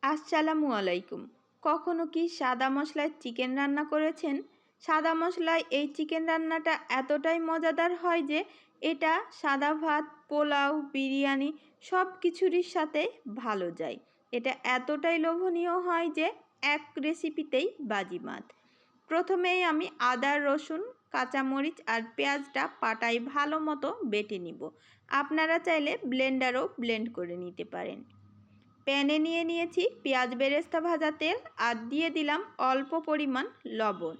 আসসালামু আলাইকুম। কখনো কি সাদা মশলায় চিকেন রান্না করেছেন? সাদা মশলায় এই চিকেন রান্নাটা এতটাই মজাদার হয় যে এটা সাদা ভাত, পোলাও, বিরিয়ানি সব কিছুরই সাথে ভালো যায়। এটা এতটাই লোভনীয় হয় যে এক রেসিপিতেই বাজিমাত। প্রথমেই আমি আদা, রসুন, কাঁচামরিচ আর পেঁয়াজটা পাটায় ভালো মতো বেটে নিব। আপনারা চাইলে ব্লেন্ডারও ব্লেন্ড করে নিতে পারেন। প্যানে নিয়ে নিয়েছি পেঁয়াজ বেরেস্তা ভাজা তেল আর দিয়ে দিলাম অল্প পরিমাণ লবণ।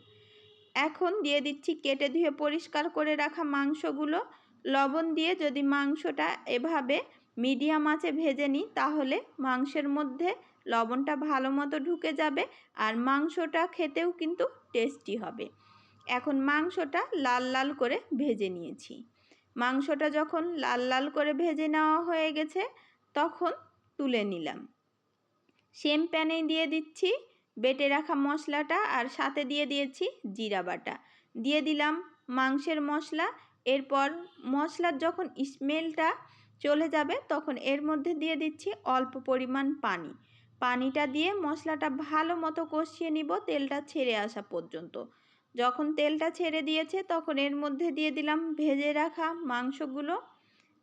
এখন দিয়ে দিচ্ছি কেটে ধুয়ে পরিষ্কার করে রাখা মাংসগুলো। লবণ দিয়ে যদি মাংসটা এভাবে মিডিয়াম আঁচে ভেজে নিই তাহলে মাংসের মধ্যে লবণটা ভালো মতো ঢুকে যাবে আর মাংসটা খেতেও কিন্তু টেস্টি হবে। এখন মাংসটা লাল লাল করে ভেজে নিয়েছি। মাংসটা যখন লাল লাল করে ভেজে নেওয়া হয়ে গেছে তখন তুলে নিলাম। সেম প্যানেই দিয়ে দিচ্ছি বেটে রাখা মশলাটা আর সাথে দিয়ে দিয়েছি জিরা বাটা, দিয়ে দিলাম মাংসের মশলা। এরপর মশলার যখন স্মেলটা চলে যাবে তখন এর মধ্যে দিয়ে দিচ্ছি অল্প পরিমাণ পানি। পানিটা দিয়ে মশলাটা ভালো মতো কষিয়ে নিব তেলটা ছেড়ে আসা পর্যন্ত। যখন তেলটা ছেড়ে দিয়েছে তখন এর মধ্যে দিয়ে দিলাম ভেজে রাখা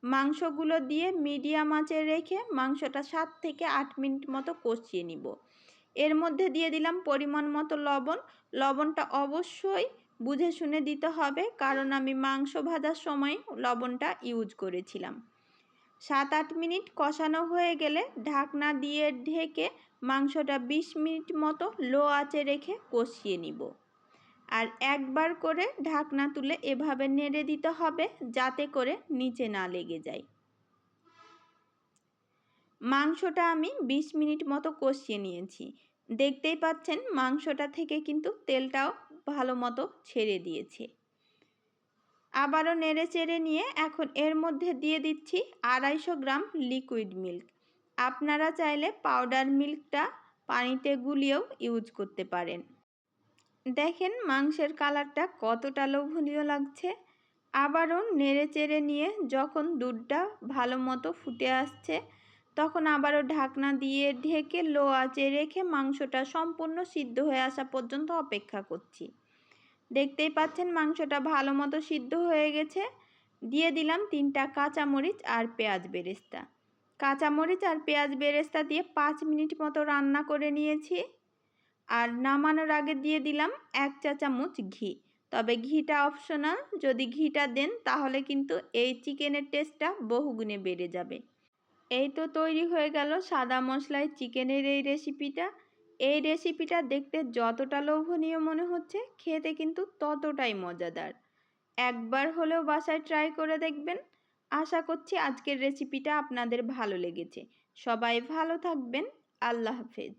মাংসগুলো দিয়ে মিডিয়াম আঁচে রেখে মাংসটা 7 থেকে 8 মিনিট মতো কষিয়ে নিব। এর মধ্যে দিয়ে দিলাম পরিমাণ মতো লবণ। লবণটা অবশ্যই বুঝে শুনে দিতে হবে কারণ আমি মাংস ভাজার সময় লবণটা ইউজ করেছিলাম। 7-8 মিনিট কষানো হয়ে গেলে ঢাকনা দিয়ে ঢেকে মাংসটা 20 মিনিট মতো লো আঁচে রেখে কষিয়ে নিব। আর একবার করে ঢাকনা তুলে এভাবে নেড়ে দিতে হবে যাতে করে নিচে না লেগে যায়। মাংসটা আমি 20 মিনিট মতো কষিয়ে নিয়েছি। দেখতেই পাচ্ছেন মাংসটা থেকে কিন্তু তেলটাও ভালো মতো ছেড়ে দিয়েছে। আবারও নেড়ে চেড়ে নিয়ে এখন এর মধ্যে দিয়ে দিচ্ছি 250 গ্রাম লিকুইড মিল্ক। আপনারা চাইলে পাউডার মিল্কটা পানিতে গুলিয়েও ইউজ করতে পারেন। দেখেন মাংসের কালারটা কতটা লোভনীয় লাগছে। আবারও নেড়ে চেড়ে নিয়ে যখন দুধটা ভালো মতো ফুটে আসছে তখন আবারও ঢাকনা দিয়ে ঢেকে লো আঁচে রেখে মাংসটা সম্পূর্ণ সিদ্ধ হয়ে আসা পর্যন্ত অপেক্ষা করছি। দেখতেই পাচ্ছেন মাংসটা ভালো মতো সিদ্ধ হয়ে গেছে। দিয়ে দিলাম 3টা কাঁচামরিচ আর পেঁয়াজ বেরেস্তা। কাঁচামরিচ আর পেঁয়াজ বেরেস্তা দিয়ে 5 মিনিট মতো রান্না করে নিয়েছি। আর নামানোর আগে দিয়ে দিলাম 1 চা চামচ ঘি। তবে ঘিটা অপশনাল, যদি ঘিটা দেন তাহলে কিন্তু এই চিকেনের টেস্টটা বহুগুণে বেড়ে যাবে। এই তো তৈরি হয়ে গেল সাদা মশলায় চিকেনের এই রেসিপিটা। এই রেসিপিটা দেখতে যতটা লোভনীয় মনে হচ্ছে খেতে কিন্তু ততটাই মজাদার। একবার হলেও বাসায় ট্রাই করে দেখবেন। আশা করছি আজকের রেসিপিটা আপনাদের ভালো লেগেছে। সবাই ভালো থাকবেন। আল্লাহ হাফেজ।